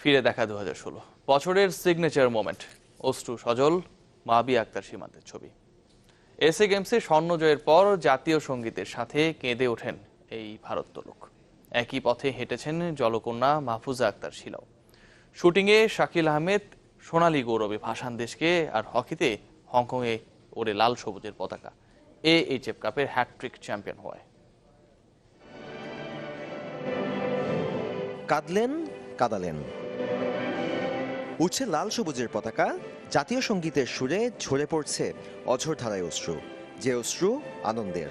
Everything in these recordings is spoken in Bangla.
ফিরে দেখা 2016 বছরের সিগনেচার মোমেন্ট, অশ্রু সজল মাবিয়া আক্তার সীমান্তের ছবি। এসএ গেমসে স্বর্ণ জয়ের পর জাতীয় সঙ্গীতের সাথে কেঁদে ওঠেন এই ভারোত্তোলক। একই পথে হেঁটেছেন জলকন্যা মাহফুজা আক্তার শিলাও। শুটিংয়ে শাকিল আহমেদ সোনালী গৌরবে ভাসান দেশকে, আর হকিতে হংকংয়ে ওড়ে লাল সবুজের পতাকা, AHF কাপের হ্যাটট্রিক চ্যাম্পিয়ন হওয়ায়। কাঁদলেন, কাঁদালেন, উঠছে লাল সবুজের পতাকা, জাতীয় সঙ্গীতের সুরে ঝরে পড়ছে অঝোর ধারায় অশ্রু, যে অশ্রু আনন্দের।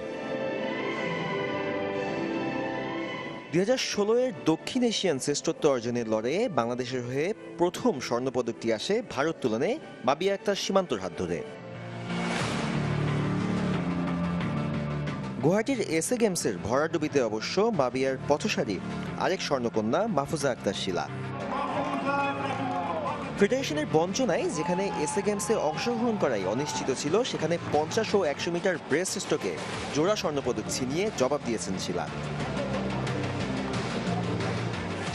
2016 দক্ষিণ এশিয়ান শ্রেষ্ঠত্ব অর্জনের লড়াইয়ে বাংলাদেশের হয়ে প্রথম স্বর্ণপদকটি আসে ভারোত্তোলনে মাবিয়া আক্তার সীমান্তর হাত ধরে। গুয়াহাটির এসএ গেমসের ভরাডুবিতে অবশ্য মাবিয়ার পথসারী আরেক স্বর্ণকন্যা মাহফুজা আক্তার শিলা। ফেডারেশনের বঞ্চনায় যেখানে এসএ গেমসে অংশগ্রহণ করাই অনিশ্চিত ছিল, সেখানে 50 ও 100 মিটার ব্রেস্ট স্ট্রোকে জোড়া স্বর্ণপদক ছিনিয়ে জবাব দিয়েছেন শিলা।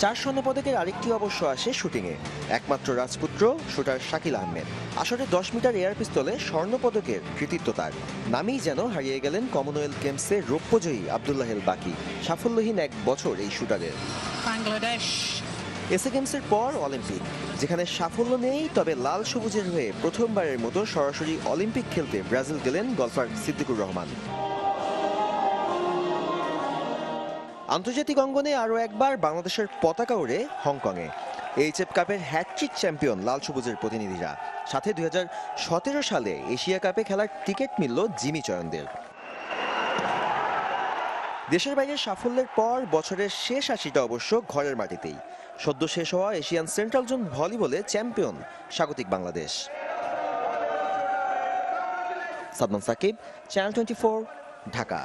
4 স্বর্ণপদকের আরেকটি অবশ্য আসে শুটিংয়ে, একমাত্র রাজপুত্র শুটার শাকিল আহমেদ। আসরে 10 মিটার এয়ার পিস্তলে স্বর্ণপদকের কৃতিত্ব তার। নামেই যেন হারিয়ে গেলেন কমনওয়েলথ গেমসে রৌপ্যজয়ী আব্দুল্লাহেল বাকি। সাফল্যহীন এক বছর এই শুটারের। বাংলাদেশ এসএ গেমসের পর অলিম্পিক, যেখানে সাফল্য নেই, তবে লাল সবুজের হয়ে প্রথমবারের মতো সরাসরি অলিম্পিক খেলতে ব্রাজিল গেলেন গলফার সিদ্দিকুর রহমান। আন্তর্জাতিক অঙ্গনে আরও একবার বাংলাদেশের পতাকা ওড়ে হংকংয়ে। AHF কাপের হ্যাটট্রিক চ্যাম্পিয়ন লাল সবুজের প্রতিনিধিরা, সাথে 2017 সালে এশিয়া কাপে খেলার টিকিট মিলল জিমি চয়নদের। দেশের বাইরে সাফল্যের পর বছরের শেষ 80টা অবশ্য ঘরের মাটিতেই। সদ্য শেষ হওয়া এশিয়ান সেন্ট্রাল জোন ভলিবলে চ্যাম্পিয়ন স্বাগতিক বাংলাদেশ। সাদমান সাকিব, চ্যানেল 24, ঢাকা।